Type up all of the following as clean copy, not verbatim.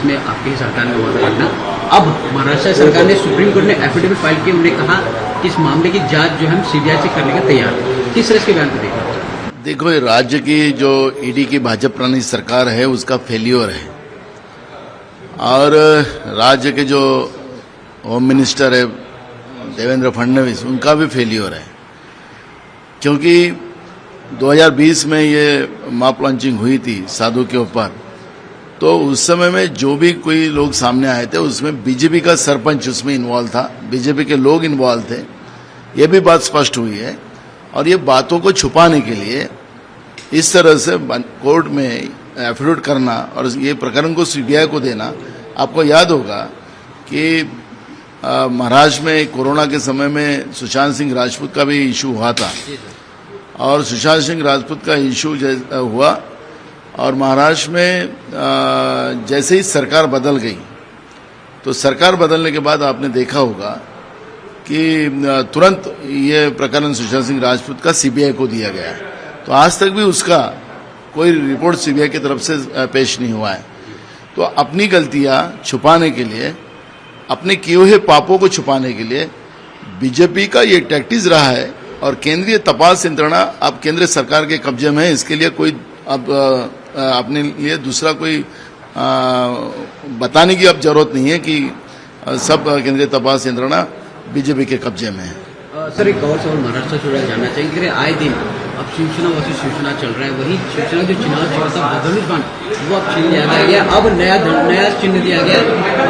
में आपकी सरकार में हुआ था ना, अब महाराष्ट्र सरकार ने सुप्रीम कोर्ट में एफिडेविट फाइल किया, उन्होंने कहा कि इस मामले की जांच जो हम सीबीआई से करने का तैयार है। किस तरह के बयान को देखा? देखो, ये राज्य की जो ईडी की भाजपा प्रणीत सरकार है उसका फेल्योर है, और राज्य के जो होम मिनिस्टर है देवेंद्र फडणवीस, उनका भी फेल्योर है। क्योंकि 2020 में ये मॉब लॉन्चिंग हुई थी साधु के ऊपर, तो उस समय में जो भी कोई लोग सामने आए थे उसमें बीजेपी का सरपंच उसमें इन्वॉल्व था, बीजेपी के लोग इन्वॉल्व थे, ये भी बात स्पष्ट हुई है। और ये बातों को छुपाने के लिए इस तरह से कोर्ट में एफिडेविट करना और ये प्रकरण को सीबीआई को देना। आपको याद होगा कि महाराष्ट्र में कोरोना के समय में सुशांत सिंह राजपूत का भी इशू हुआ था, और सुशांत सिंह राजपूत का इशू हुआ और महाराष्ट्र में जैसे ही सरकार बदल गई, तो सरकार बदलने के बाद आपने देखा होगा कि तुरंत ये प्रकरण सुशांत सिंह राजपूत का सीबीआई को दिया गया है। तो आज तक भी उसका कोई रिपोर्ट सीबीआई की तरफ से पेश नहीं हुआ है। तो अपनी गलतियां छुपाने के लिए, अपने किए हुए पापों को छुपाने के लिए बीजेपी का ये टैक्टिस रहा है। और केंद्रीय तपास यंत्रणा अब केंद्र सरकार के कब्जे में है, इसके लिए कोई अब अपने लिए दूसरा कोई बताने की अब जरूरत नहीं है कि सब केंद्रीय तपास यंत्रणा बीजेपी के कब्जे में है। सर, एक और सवाल महाराष्ट्र से जानना चाहिए कि आए दिन अब शिवसेना वर्सेस शिवसेना चल रहा है, वही शिवसेना जो चुनाव चिन्ह था धनुष-बाण वो अब छीन लिया गया, अब नया चिन्ह दिया गया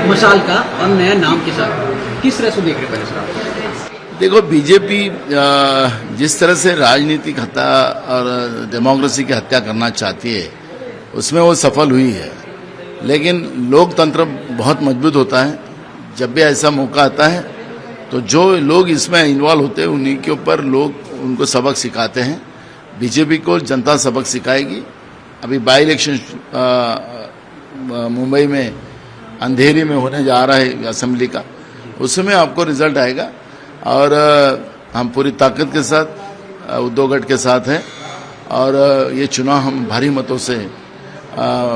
मशाल का और नया नाम के साथ। किस तरह से देख रहे हैं सर? देखो, बीजेपी जिस तरह से राजनीतिक हत्या और डेमोक्रेसी की हत्या करना चाहती है उसमें वो सफल हुई है, लेकिन लोकतंत्र बहुत मजबूत होता है। जब भी ऐसा मौका आता है तो जो लोग इसमें इन्वॉल्व होते हैं उन्हीं के ऊपर लोग उनको सबक सिखाते हैं। बीजेपी को जनता सबक सिखाएगी। अभी बाई इलेक्शन मुंबई में अंधेरी में होने जा रहा है असेंबली का, उसमें आपको रिजल्ट आएगा। और हम पूरी ताकत के साथ उद्धव गठ के साथ हैं, और ये चुनाव हम भारी मतों से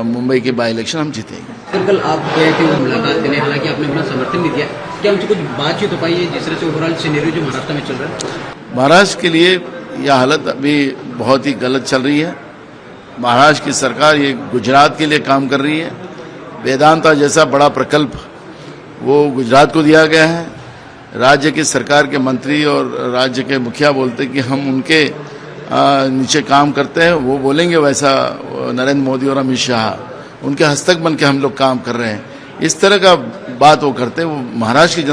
मुंबई के बाई इलेक्शन हम जीतेंगे। कल आप गए थे मुलाकात देने, हालांकि आपने अपना समर्थन नहीं दिया, क्या उनसे कुछ बातचीत हो पाई है जिस तरह से ओवरऑल सिनेरियो जो महाराष्ट्र में चल रहा है? महाराष्ट्र के लिए यह हालत अभी बहुत ही गलत चल रही है। महाराष्ट्र की सरकार ये गुजरात के लिए काम कर रही है। वेदांता जैसा बड़ा प्रकल्प वो गुजरात को दिया गया है। राज्य की सरकार के मंत्री और राज्य के मुखिया बोलते कि हम उनके नीचे काम करते हैं, वो बोलेंगे वैसा नरेंद्र मोदी और अमित शाह उनके हस्तक बन के हम लोग काम कर रहे हैं। इस तरह का बात वो करते हैं, वो महाराष्ट्र की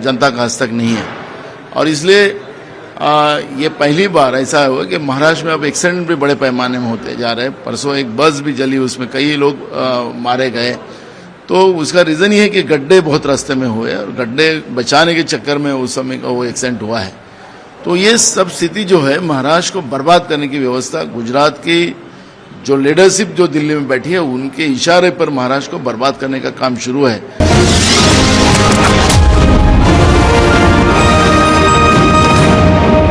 जनता का हस्तक नहीं है। और इसलिए ये पहली बार ऐसा हुआ कि महाराष्ट्र में अब एक्सीडेंट भी बड़े पैमाने में होते जा रहे हैं। परसों एक बस भी जली, उसमें कई लोग मारे गए। तो उसका रीज़न ये है कि गड्ढे बहुत रास्ते में हुए और गड्ढे बचाने के चक्कर में उस समय का वो एक्सीडेंट हुआ है। तो ये सब स्थिति जो है महाराष्ट्र को बर्बाद करने की व्यवस्था, गुजरात की जो लीडरशिप जो दिल्ली में बैठी है उनके इशारे पर महाराष्ट्र को बर्बाद करने का काम शुरू है।